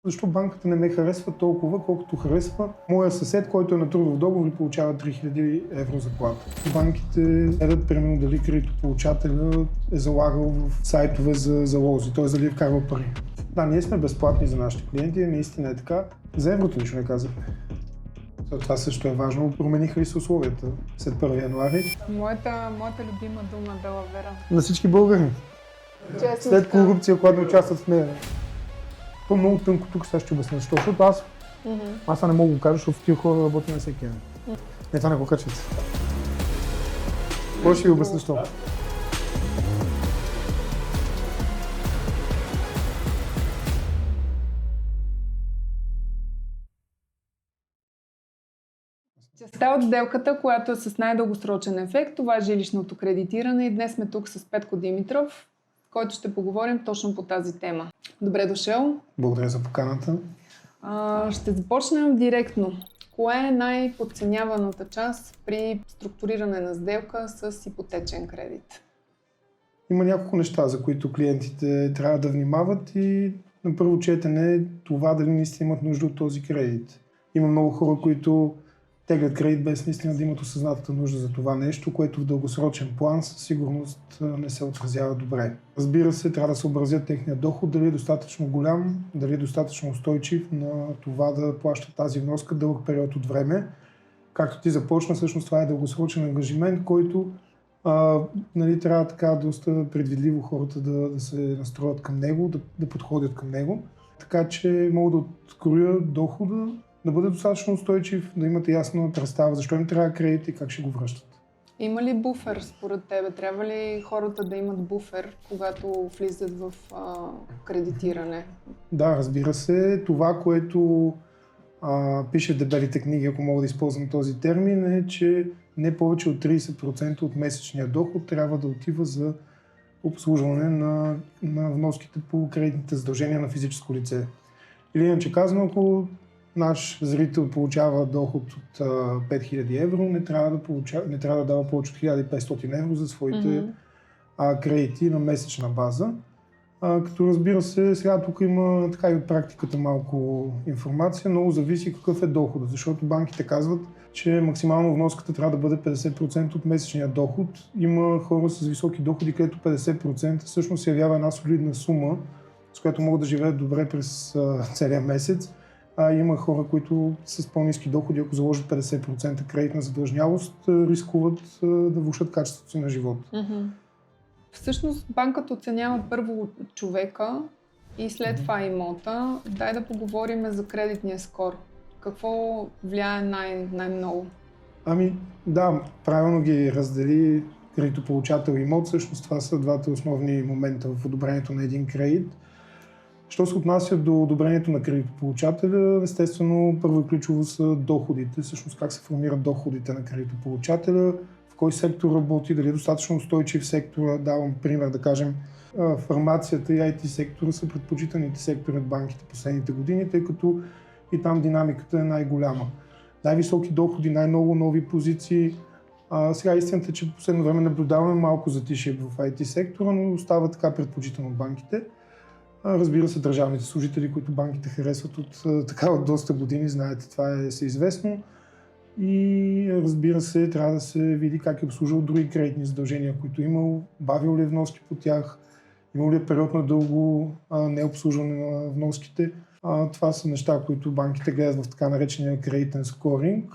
Защо банката не ме харесва толкова, колкото харесва моя съсед, който е на трудов договор и получава 3000 евро заплата. Банките гледат, примерно, дали кредитополучателя е залагал в сайтове за залози, т.е. дали е вкарвал пари. Да, ние сме безплатни за нашите клиенти, наистина е така. За еврото нищо не казахме. Това също е важно. Промениха ли се условията след 1 януари? Моята любима дума – далавера. На всички българи. След корупция, когато не участват в нея. То е много тънко, тук сега ще обясня защо, защото аз не мога да го кажа, защото в тия хора работя на всеки ден. Не, това не го качвате. Какво ще ви обясня защо? Частта от сделката, която е с най-дългосрочен ефект, това е жилищното кредитиране и днес сме тук с Петко Димитров, който ще поговорим точно по тази тема. Добре дошъл! Благодаря за поканата. Ще започнем директно. Кое е най-подценяваната част при структуриране на сделка с ипотечен кредит? Има няколко неща, за които клиентите трябва да внимават и на първо четене е това дали наистина имат нужда от този кредит. Има много хора, които теглят кредит без наистина да имат осъзнатата нужда за това нещо, което в дългосрочен план със сигурност не се отразява добре. Разбира се, трябва да съобразят техния доход, дали е достатъчно голям, дали е достатъчно устойчив на това да плаща тази вноска дълъг период от време. Както ти започна, всъщност това е дългосрочен ангажимент, който трябва така доста предвидливо хората да се настроят към него, да подходят към него. Така че мога да откроя дохода, да бъде достатъчно устойчив, да имате ясна представа защо им трябва кредит и как ще го връщат. Има ли буфер според тебе? Трябва ли хората да имат буфер, когато влизат в кредитиране? Да, разбира се. Това, което пише в дебелите книги, ако мога да използвам този термин, е, че не повече от 30% от месечния доход трябва да отива за обслужване на вноските по кредитните задължения на физическо лице. Или иначе казано, ако наш зрител получава доход от 5000 евро, не трябва да дава повече от 1500 евро за своите кредити на месечна база. Като разбира се, сега тук има така и от практиката малко информация, много зависи какъв е доходът, защото банките казват, че максимално вноската трябва да бъде 50% от месечния доход. Има хора с високи доходи, където 50% всъщност се явява една солидна сума, с която могат да живеят добре през целия месец. Има хора, които с по-ниски доходи, ако заложат 50% кредитна задлъжнялост, рискуват да влошат качеството си на живот. Всъщност банката оценява първо човека и след това имота. Дай да поговорим за кредитния скор. Какво влияе най-много? Да, правилно ги раздели кредитополучател и имот. Всъщност това са двата основни момента в одобрението на един кредит. Що се отнася до одобрението на кредитополучателя, естествено първо и ключово са доходите, всъщност как се формират доходите на кредитополучателя, в кой сектор работи, дали е достатъчно устойчив сектора. Давам пример, да кажем, фармацията и IT сектора са предпочитаните сектори от банките последните години, тъй като и там динамиката е най-голяма. Най-високи доходи, най-много нови позиции. Сега истината е, че в последно време наблюдаваме малко затишие в IT сектора, но остава така предпочитан от банките. Разбира се, държавните служители, които банките харесват от доста години, знаете, това е известно. И разбира се, трябва да се види как е обслужил други кредитни задължения, които имал, бавил ли вноски по тях, имал ли е период на дълго необслужване на вноските. Това са неща, които банките гледат в така наречения кредитен скоринг.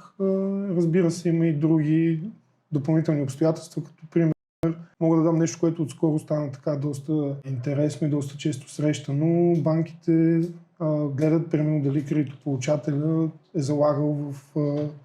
Разбира се, има и други допълнителни обстоятелства, като пример мога да дам нещо, което отскоро стана така доста интересно и доста често срещано. Банките гледат, примерно, дали кредитополучателя е залагал в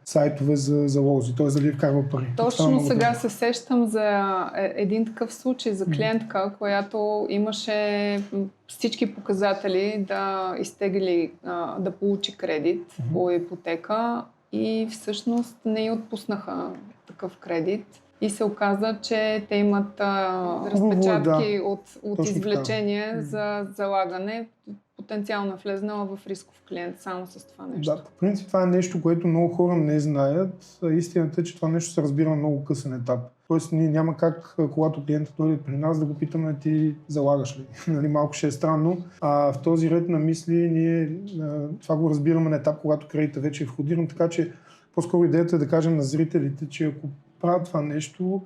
сайтове за залози, т.е. дали е вкарвал пари. Точно сега се сещам за един такъв случай за клиентка, която имаше всички показатели да изтегли, да получи кредит по ипотека и всъщност не й отпуснаха такъв кредит. И се оказа, че те имат разпечатки от извлечение за залагане, потенциално влезнала в рисков клиент само с това нещо. Да, по принцип това е нещо, което много хора не знаят. Истината е, че това нещо се разбира на много късен етап. Тоест ние няма как, когато клиентът дойде при нас, да го питаме ти залагаш ли. Нали, малко ще е странно. А в този ред на мисли ние това го разбираме на етап, когато кредитът вече е входиран, така че по-скоро идеята е да кажем на зрителите, че ако правят това нещо,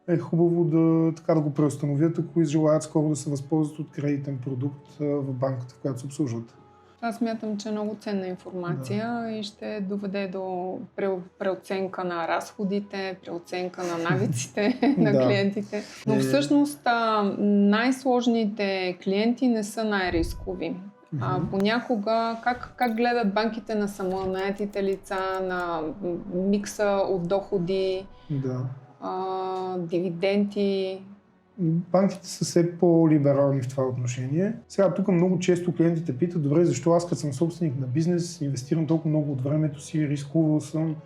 е хубаво да го преустановят, ако желаят скоро да се възползват от кредитен продукт в банката, в която се обслужват. Аз смятам, че е много ценна информация и ще доведе до преоценка на разходите, преоценка на навиците на клиентите. Но всъщност най-сложните клиенти не са най-рискови. Понякога как гледат банките на самонаетите лица, на микса от доходи, дивиденти? Банките са все по-либерални в това отношение. Сега тук много често клиентите питат, добре, защо аз като съм собственик на бизнес, инвестирам толкова много от времето си, рискувал съм,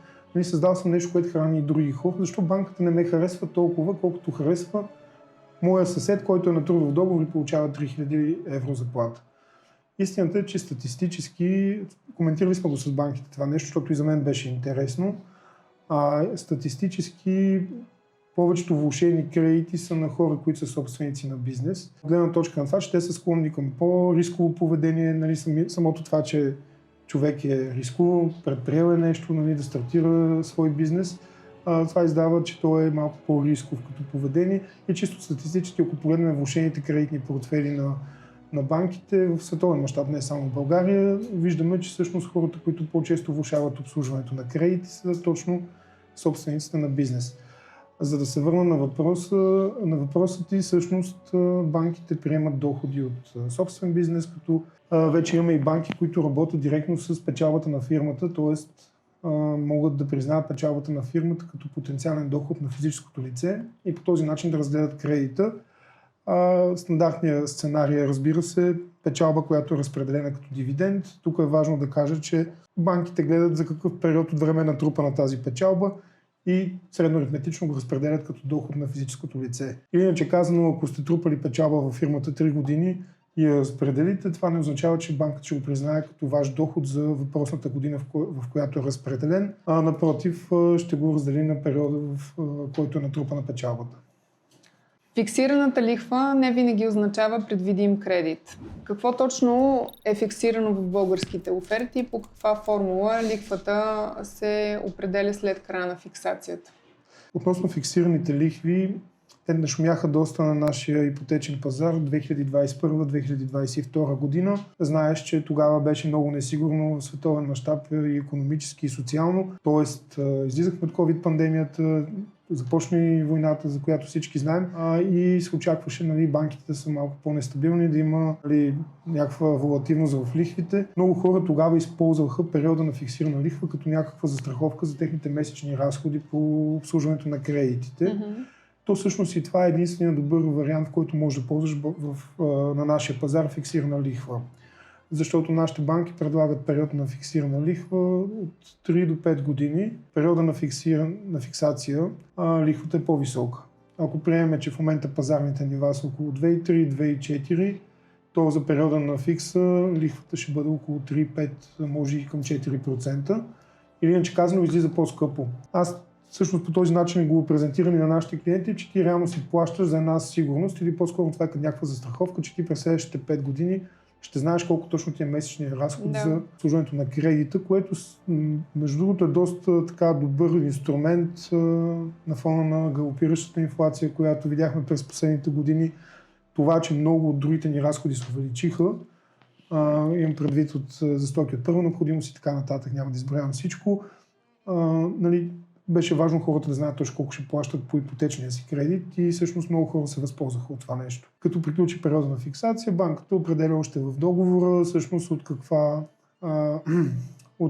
създал съм нещо, което храни и други хора, защо банката не ме харесва толкова, колкото харесва моя съсед, който е на трудов договор и получава 3000 евро заплата. Истината е, че статистически, коментирали сме го с банките това нещо, защото и за мен беше интересно, статистически повечето влошени кредити са на хора, които са собственици на бизнес. Гледна точка на това, че те са склонни към по-рисково поведение, нали, самото това, че човек е рискувал, предприел е нещо, нали, да стартира свой бизнес, това издава, че той е малко по-рисков като поведение и чисто статистически, ако погледнем влошените кредитни портфели на банките в световен мащаб, не само в България, виждаме, че всъщност хората, които по-често влошават обслужването на кредити, са точно собствениците на бизнес. За да се върна на въпроса ти, всъщност банките приемат доходи от собствен бизнес, като вече имаме и банки, които работят директно с печалбата на фирмата, т.е. могат да признаят печалбата на фирмата като потенциален доход на физическото лице и по този начин да разгледат кредита. Стандартният сценарий е, разбира се, печалба, която е разпределена като дивиденд. Тук е важно да кажа, че банките гледат за какъв период от време е натрупана тази печалба и средноаритметично го разпределят като доход на физическото лице. Или иначе казано, ако сте трупали печалба във фирмата 3 години и я разпределите, това не означава, че банката ще го признае като ваш доход за въпросната година, в която е разпределен, а напротив ще го раздели на периода, в който е натрупана печалбата. Фиксираната лихва не винаги означава предвидим кредит. Какво точно е фиксирано в българските оферти и по каква формула лихвата се определя след края на фиксацията? Относно фиксираните лихви, те нашумяха доста на нашия ипотечен пазар 2021-2022 година. Знаеш, че тогава беше много несигурно в световен мащаб и икономически и социално. Тоест, излизахме от COVID-пандемията, започна и войната, за която всички знаем, и се очакваше, нали, банките да са малко по-нестабилни, да има, нали, някаква волативност в лихвите. Много хора тогава използваха периода на фиксирана лихва като някаква застраховка за техните месечни разходи по обслужването на кредитите. Mm-hmm. То всъщност и това е единственият добър вариант, в който можеш да ползваш на нашия пазар фиксирана лихва. Защото нашите банки предлагат период на фиксирана лихва от 3 до 5 години. Периода на фиксация лихвата е по-висока. Ако приемем, че в момента пазарните нива са около 2,3-2,4, то за периода на фикса лихвата ще бъде около 3-5, може и към 4%. Или иначе казано, излиза по-скъпо. Аз всъщност по този начин го презентирам и на нашите клиенти, че ти реално си плащаш за една сигурност или по-скоро това е като някаква застраховка, че ти през следващите 5 години ще знаеш колко точно ти е месечният разход за обслужването на кредита, което между другото е доста така добър инструмент на фона на галопиращата инфлация, която видяхме през последните години. Това, че много от другите ни разходи се увеличиха, имам предвид за стоки от първа необходимост и така нататък, няма да изброявам всичко. Нали, беше важно хората да знаят точно колко ще плащат по ипотечния си кредит и всъщност много хора се възползваха от това нещо. Като приключи периода на фиксация, банката определя още в договора всъщност от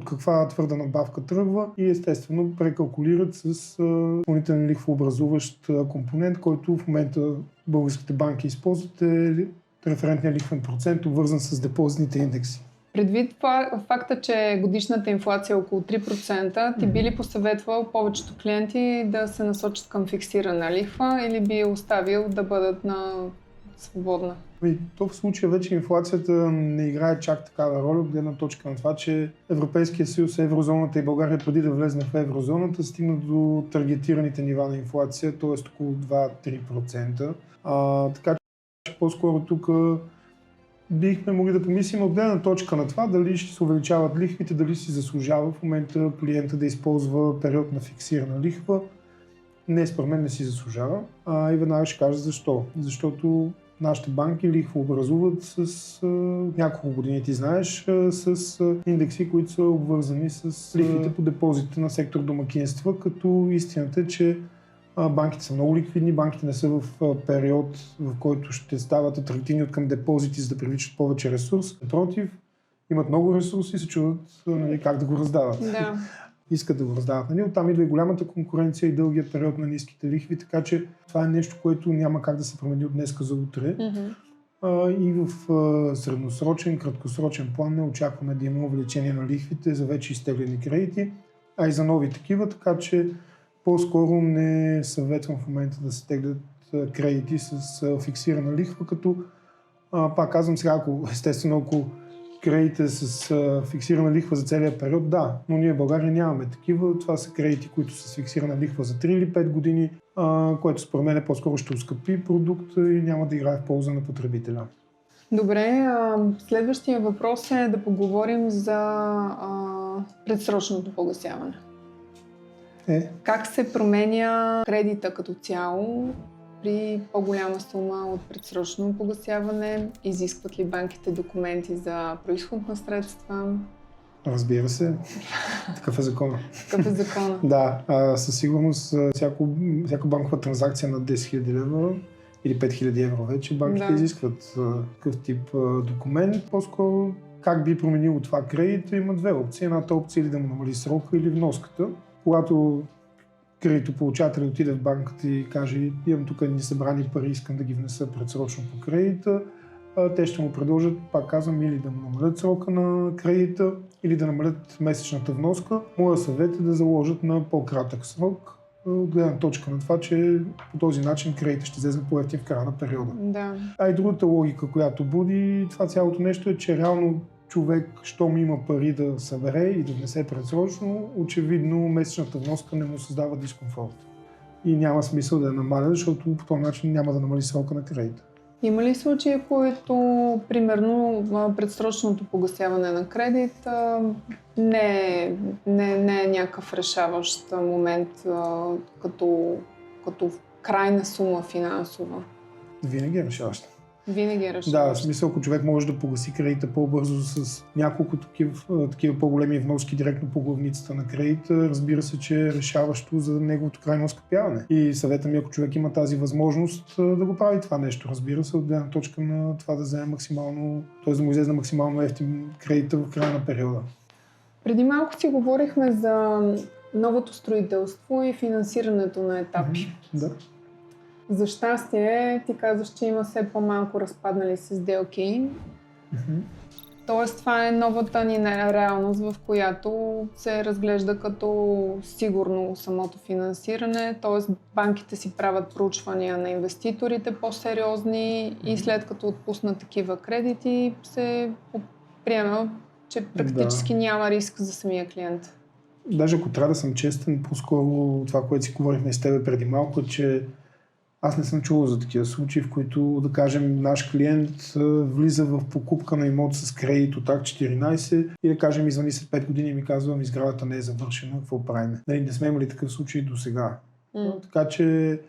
каква твърда надбавка тръгва и естествено прекалкулират с допълнителен лихвообразуващ компонент, който в момента българските банки използват, е референтния лихвен процент, обвързан с депозитните индекси. Предвид факта, че годишната инфлация е около 3%, ти би ли посъветвал повечето клиенти да се насочат към фиксирана лихва или би оставил да бъдат на свободна? То в случая вече инфлацията не играе чак такава роля, от гледна точка на това, че Европейския съюз, еврозоната и България преди да влезне в еврозоната стигна до таргетираните нива на инфлация, т.е. около 2-3%. Така че по-скоро тук бихме могли да помислим от гледна точка на това дали ще се увеличават лихвите, дали си заслужава в момента клиента да използва период на фиксирана лихва. Не, според мен не си заслужава. И веднага ще кажа защо. Защото нашите банки лихва образуват с няколко години, ти знаеш, с индекси, които са обвързани с лихвите по депозитите на сектор домакинства, като истината е, че банките са много ликвидни, банките не са в период, в който ще стават атрактивни от към депозити, за да привличат повече ресурс. Напротив, имат много ресурси и се чудят как да го раздават. Да. Искат да го раздават. Оттам идва и голямата конкуренция и дългия период на ниските лихви, така че това е нещо, което няма как да се промени от днеска за утре. И в средносрочен, краткосрочен план не очакваме да има увеличение на лихвите за вече изтеглени кредити, а и за нови такива, така че по-скоро не съветвам в момента да се теглят кредити с фиксирана лихва, като пак казвам сега, ако кредите с фиксирана лихва за целия период, да, но ние в България нямаме такива. Това са кредити, които са с фиксирана лихва за 3 или 5 години, което според мен по-скоро ще ускъпи продукта и няма да играе в полза на потребителя. Добре, следващия въпрос е да поговорим за предсрочното погасяване. Как се променя кредита като цяло при по-голяма сума от предсрочно погасяване? Изискват ли банките документи за произход на средства? Разбира се. Такъв е закона. Такъв е закона. Да, със сигурност всяка банкова транзакция на 10 000 лева или 5 000 евро вече банките изискват такъв тип документ. По-скоро как би променило това кредита, има две опции. Едната опция е да му намали срока или вноската. Когато кредитополучателят отиде в банката и каже, имам тук едни събрани пари, искам да ги внеса предсрочно по кредита, те ще му предложат, пак казвам, или да му намалят срока на кредита, или да намалят месечната вноска. Моя съвет е да заложат на по-кратък срок, от гледна точка на това, че по този начин кредитът ще излезе по-евтин в края на периода. Да. А и другата логика, която буди това цялото нещо е, че реално човек, щом има пари да събере и да внесе предсрочно, очевидно месечната вноска не му създава дискомфорт. И няма смисъл да я намаля, защото по този начин няма да намали срока на кредита. Има ли случаи, които, примерно, предсрочното погасяване на кредит не е някакъв решаващ момент като крайна сума финансова? Винаги е решаващ. Винаги е решаващ. Да, в смисъл, ако човек може да погаси кредита по-бързо с няколко такива по-големи вноски директно по главницата на кредита, разбира се, че е решаващо за неговото крайно оскъпяване. И съвета ми, ако човек има тази възможност, да го прави това нещо, разбира се, от гледна точка на това да вземе максимално, т.е. да му излезе максимално ефтин кредита в края на периода. Преди малко си говорихме за новото строителство и финансирането на етапи. Да. За щастие, ти казваш, че има все по-малко разпаднали се сделки. Тоест, това е новата ни реалност, в която се разглежда като сигурно самото финансиране. Тоест, банките си правят проучвания на инвеститорите по-сериозни и след като отпуснат такива кредити, се приема, че практически няма риск за самия клиент. Даже ако трябва да съм честен, по-скоро това, което си говорихме с тебе преди малко, че аз не съм чувал за такива случаи, в които, да кажем, наш клиент влиза в покупка на имот с кредит от Акт 14 и, да кажем, извъни след 5 години и ми казва, сградата не е завършена, какво правим? Не сме имали такъв случай до сега. Така че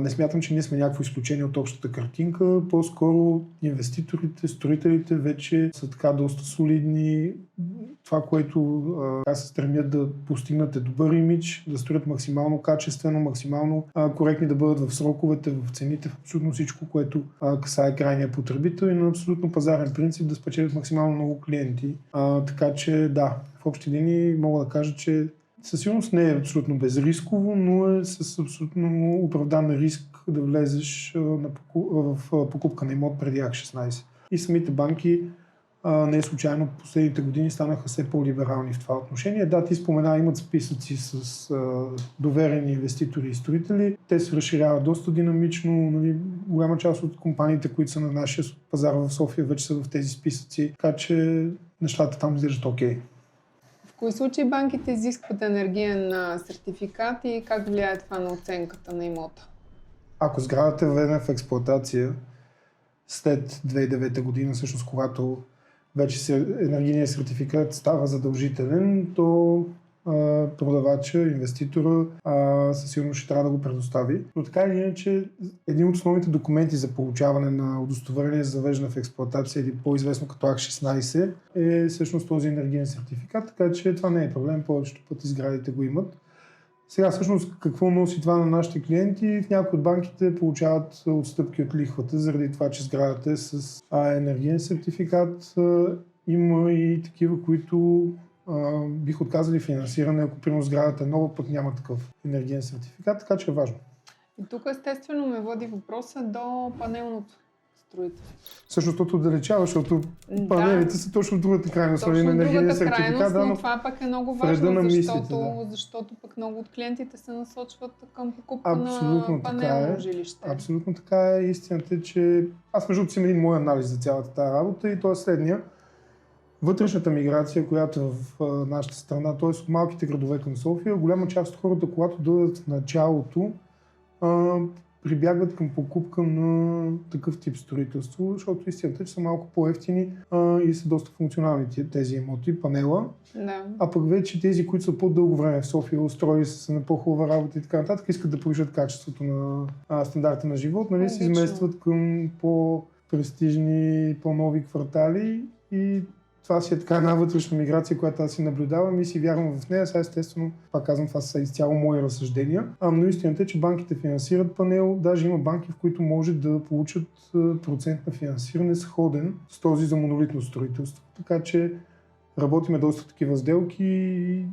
не смятам, че ние сме някакво изключение от общата картинка. По-скоро инвеститорите, строителите вече са така доста солидни. Това, което се стремят да постигнат е добър имидж, да строят максимално качествено, максимално коректни, да бъдат в сроковете, в цените, в абсолютно всичко, което касае крайния потребител и на абсолютно пазарен принцип да спечелят максимално много клиенти. Така че да, в общи линии мога да кажа, че със сигурност не е абсолютно безрисково, но е с абсолютно оправдан риск да влезеш в покупка на имот преди Акт 16. И самите банки Не случайно последните години станаха все по-либерални в това отношение. Да, ти спомена, имат списъци с доверени инвеститори и строители. Те се разширяват доста динамично. Нали, голяма част от компаниите, които са на нашия пазар в София, вече са в тези списъци. Така че нещата там изглеждат окей. В кои случаи банките изискват енергиен сертификат и как влияе това на оценката на имота? Ако сградата е введена в експлоатация след 2009 година, всъщност когато вече енергийният сертификат става задължителен, то продавача, инвеститора със сигурност ще трябва да го предостави. Но така или иначе, един от основните документи за получаване на удостоверение за завеждане в експлоатация или по-известно като Акт 16 е всъщност този енергиен сертификат, така че това не е проблем, повечето пъти сградите го имат. Сега всъщност какво носи това на нашите клиенти? В някои от банките получават отстъпки от лихвата, заради това, че сградата е с енергиен сертификат. Има и такива, които бих отказали финансиране, ако примерно сградата е нова, пък няма такъв енергиен сертификат, така че е важно. И тук естествено ме води въпроса до панелното строителство. Всъщност това отдалечава, защото панелите са точно в другата крайност на енергийния сертификат. Но това пък е много важно, защото пък много от клиентите се насочват към покупка на панелно жилище. Абсолютно така е. Истината е, че аз между другото си имам един мой анализ за цялата тази работа и то е следния. Вътрешната миграция, която е в нашата страна, т.е. от малките градове към София, голяма част от хората, когато дойдат в началото, прибягват към покупка на такъв тип строителство, защото истината е, че са малко по-евтини и са доста функционални тези имоти, панела. Да. А пък вече тези, които са по-дълго време в София, устроили се на по-хубава работа и така нататък, искат да повишат качеството на стандарта на живот, нали, се изместват към по-престижни, по-нови квартали и това си е така една вътрешна миграция, която аз си наблюдавам и си вярвам в нея. Сега естествено, пак казвам, това са изцяло мои разсъждения. Но истината е, че банките финансират панел. Даже има банки, в които може да получат процент на финансиране сходен с този за монолитно строителство. Така че работиме доста такива сделки и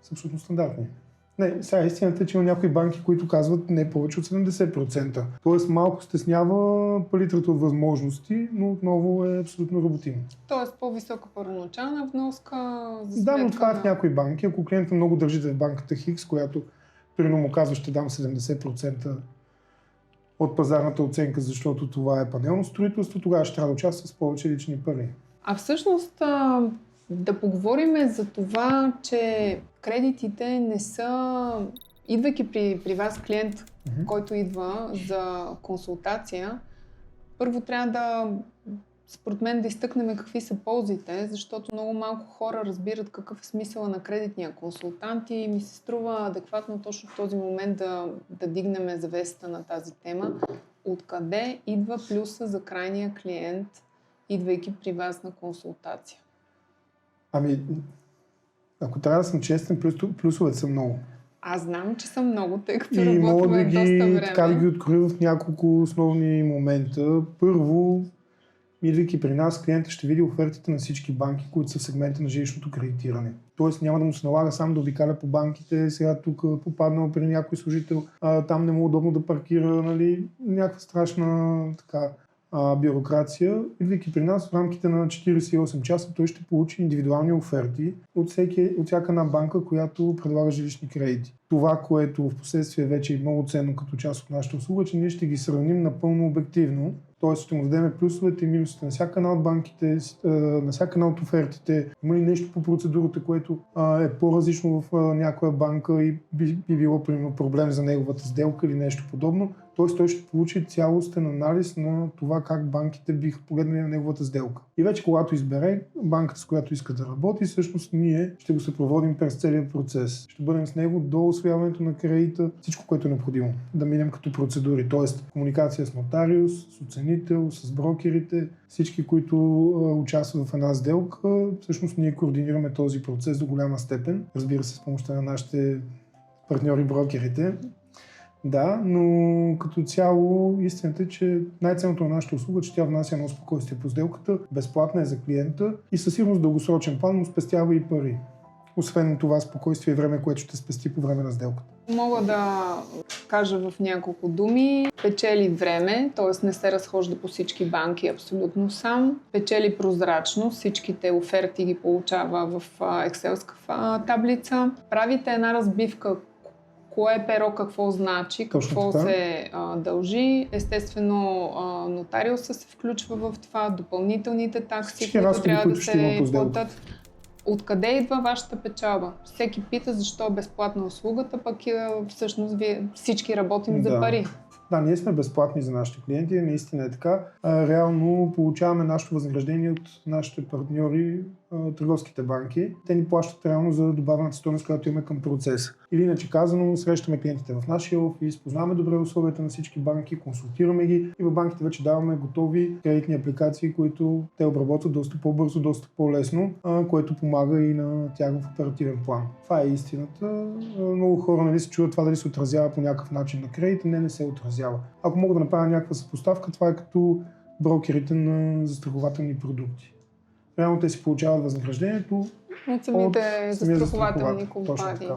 са абсолютно стандартни. Не, сега истината е, че има някои банки, които казват не повече от 70%. Тоест малко стеснява палитрата от възможности, но отново е абсолютно работимо. Тоест по-висока първоначална вноска за сметка. Да, но това е в някои банки. Ако клиентът много държите в банката Хикс, която примерно му казва, ще дам 70% от пазарната оценка, защото това е панелно строителство, тогава ще трябва да участва с повече лични пари. А всъщност да поговорим за това, че кредитите не са, идвайки при вас клиент, който идва за консултация, първо трябва да, според мен, да изтъкнем какви са ползите, защото много малко хора разбират какъв е смисъла на кредитния консултант и ми се струва адекватно точно в този момент да дигнем завесата на тази тема. Откъде идва плюса за крайния клиент, идвайки при вас на консултация? Ами, ако трябва да съм честен, плюсовете са много. Аз знам, че са много, тъй като и мога работим доста време. Така да ги откроя в няколко основни момента. Първо, идвайки при нас, клиента ще види офертите на всички банки, които са в сегмента на жилищното кредитиране. Тоест няма да му се налага сам да обикаля по банките, сега тук попаднал при някой служител, там не му е удобно да паркира, нали, някаква страшна така бюрокрация. Идвайки при нас в рамките на 48 часа той ще получи индивидуални оферти от всяка една банка, която предлага жилищни кредити. Това, което в последствие вече е много ценно като част от нашата услуга, че ние ще ги сравним напълно обективно. Т.е. ще му дадем плюсовете и минусите на всяка една от банките, на всяка една от офертите. Има ли нещо по процедурата, което е по-различно в някоя банка и би било примерно проблем за неговата сделка или нещо подобно. Т.е. той ще получи цялостен анализ на това как банките биха погледнали на неговата сделка. И вече когато избере банката, с която иска да работи, всъщност ние ще го съпроводим през целия процес. Ще бъдем с него до усвояването на кредита, всичко, което е необходимо. Да минем като процедури, т.е. комуникация с нотариус, с оценител, с брокерите, всички, които участват в една сделка. Всъщност ние координираме този процес до голяма степен. Разбира се, с помощта на нашите партньори брокерите. Да, но като цяло истината е, че най-ценното на нашата услуга е, че тя внася едно спокойствие по сделката, безплатна е за клиента и със сигурност дългосрочен план му спестява и пари. освен това спокойствие и време, което ще спести по време на сделката. Мога да кажа в няколко думи. Печели време, т.е. не се разхожда по всички банки абсолютно сам. Печели прозрачно, всичките оферти ги получава в екселска таблица. Правите една разбивка кое перо какво значи, какво се дължи. Естествено, нотариуса се включва в това, допълнителните такси, които трябва да се платят. Откъде идва вашата печалба? Всеки пита защо е безплатна услугата, пък всъщност вие всички работим за пари. Да, ние сме безплатни за нашите клиенти, наистина е така. Реално получаваме нашето възнаграждение от нашите партньори, търговските банки. Те ни плащат реално за добавената стойност, която имаме към процеса. Или иначе казано, срещаме клиентите в нашия офис, познаваме добре условията на всички банки, консултираме ги и в банките вече даваме готови кредитни апликации, които те обработват доста по-бързо, доста по-лесно, което помага и на тях в оперативен план. Това е истината. Много хора се чуват това дали се отразява по някакъв начин на кредита. Не се отразява. Ако мога да направя някаква съпоставка, това е като брокерите на застрахователни продукти. Реално те си получават възнаграждението от самите застрахователни компании.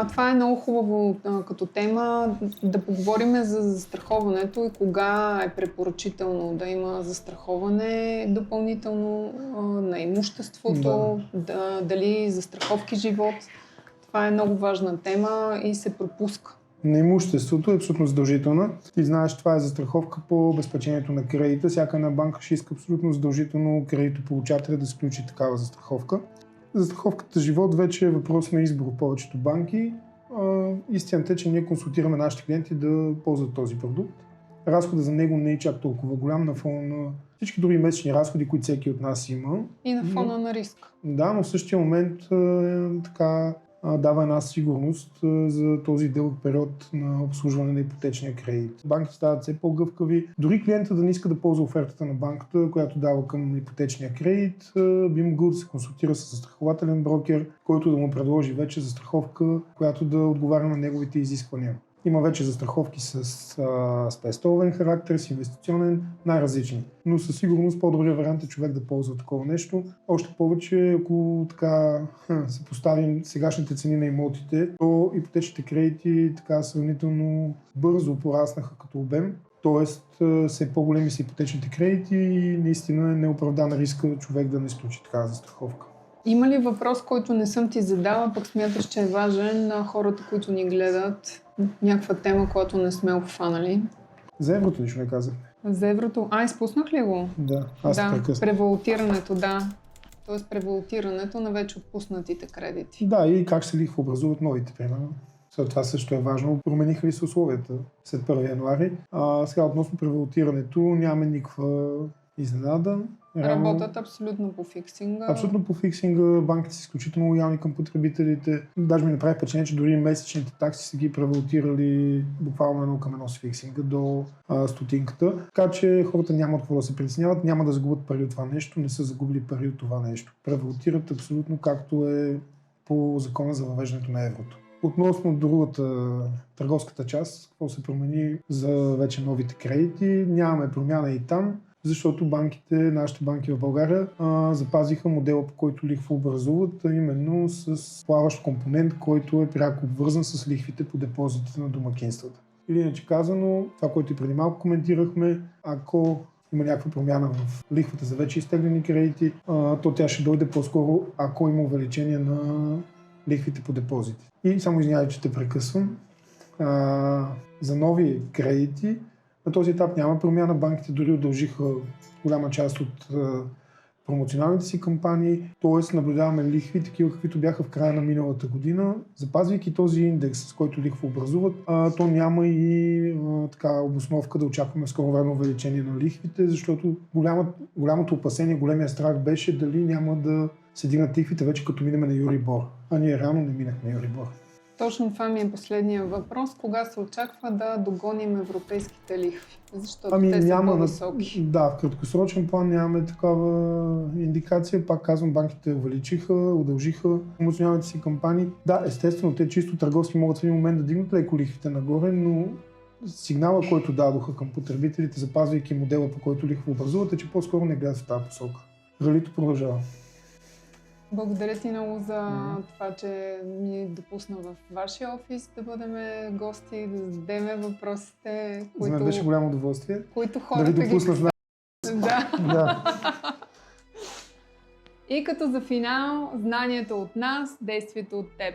Това е много хубаво като тема, да поговорим за застраховането и кога е препоръчително да има застраховане допълнително на имуществото, дали застраховки живот. Това е много важна тема и се пропуска. На имуществото е абсолютно задължителна. Ти знаеш, това е застраховка по обезпечението на кредита. Всяка една банка ще иска абсолютно задължително кредитополучателя да сключи такава застраховка. Застраховката живот вече е въпрос на избор от повечето банки. Истината е, че ние консултираме нашите клиенти да ползват този продукт. Разходът за него не е чак толкова голям на фона на всички други месечни разходи, които всеки от нас има. И на фона на риск. Да, но в същия момент дава една сигурност за този дълъг период на обслужване на ипотечния кредит. Банките стават все по-гъвкави. Дори клиентът да не иска да ползва офертата на банката, която дава към ипотечния кредит, би могъл да се консултира с застрахователен брокер, който да му предложи вече застраховка, която да отговаря на неговите изисквания. Има вече застраховки с спестовен характер, с инвестиционен, най-различни. Но със сигурност по-добрият вариант е човек да ползва такова нещо. Още повече, ако така се поставим сегашните цени на имотите, то ипотечните кредити така сравнително бързо пораснаха като обем. Тоест, все по-големи са ипотечните кредити и наистина е неоправдан риска човек да не изключи такава застраховка. Има ли въпрос, който не съм ти задала, пък смяташ, че е важен на хората, които ни гледат? Някаква тема, която не сме обхванали? За еврото нищо не казах. За еврото? Изпуснах ли го? Да, аз те прекъснах. Превалутирането, да. Тоест превалутирането на вече отпуснатите кредити. Да, и как се лихвообразуват новите, примерно. Това също е важно. Промениха ли се условията след 1 януари? Сега относно превалутирането нямаме никаква изненада. Работят абсолютно по фиксинга. Абсолютно по фиксинга. Банките са изключително лоялни към потребителите. Даже ми направи впечатление, че дори месечните такси са ги превалутирали буквално 1:1 с фиксинга до стотинката. Така че хората няма от какво да се притесняват, няма да загубят пари от това нещо, не са загубили пари от това нещо. Превалутират абсолютно както е по закона за въвеждането на еврото. Относно другата търговската част, какво се промени за вече новите кредити, нямаме промяна и там. Защото нашите банки в България запазиха модела, по който лихвообразуват, именно с плаващ компонент, който е пряко обвързан с лихвите по депозитите на домакинствата. Или иначе казано, това, което и преди малко коментирахме, ако има някаква промяна в лихвата за вече изтеглени кредити, то тя ще дойде по-скоро, ако има увеличение на лихвите по депозити. И само извинявай, че те прекъсвам. За нови кредити на този етап няма промяна. Банките дори удължиха голяма част от промоционалните си кампании, т.е. наблюдаваме лихви, такива каквито бяха в края на миналата година. Запазвайки този индекс, с който лихва образуват, то няма и обосновка да очакваме в скоро време увеличение на лихвите, защото голямото опасение, големия страх беше дали няма да се дигнат лихвите вече като минем на Юрибор. А ние реално не минахме Юрибор. Точно това ми е последния въпрос. Кога се очаква да догоним европейските лихви? Защото те са по-високи. Да, в краткосрочен план нямаме такава индикация. Пак казвам, банките увеличиха, удължиха промоционалните си кампании. Да, естествено, те чисто търговски могат в един момент да дигнат леко лихвите нагоре, но сигнала, който дадоха към потребителите, запазвайки модела, по който лихва образуват, е, че по-скоро не гледат в тази посока. Ралито продължава. Благодаря ти много за това, че ми допусна в вашия офис да бъдем гости, да зададем въпросите, За мен беше голямо удоволствие. които Да хората ви допусна в Да. Да. И като за финал, знанието от нас, действието от теб.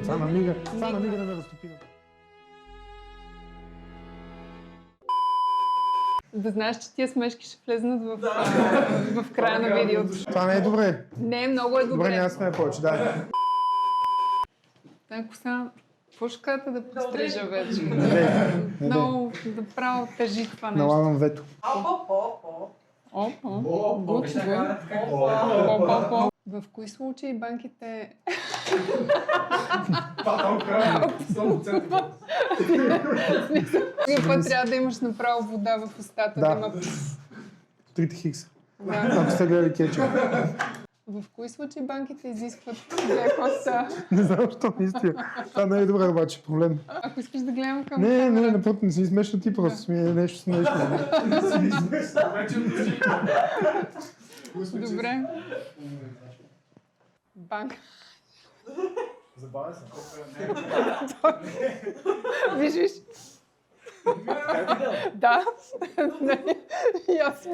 Това намига да ме разтопи. Да знаеш, че тия смешки ще влезнат в края на видеото. Това не е добре. Не, много е Добре, добре. няма да сме повече, да. Ако сега, какво ще кажете да пострижа вече? Не. Много да право тежи това нещо. Налагам вето. В кои случаи банките... Кой път трябва да имаш направо вода в устата, да има... Трите хикса. Да. Ако сте гледали кетчуп. В кои случаи банките изискват коста? Не знам, защо наистина. Това не е добре обаче, проблем. Ако искаш да гледам към Не, камера. напротив, не си смешно ти, просто ми е нещо смешно. Добре. Банк. Забавя се. Виж. Да. И аз...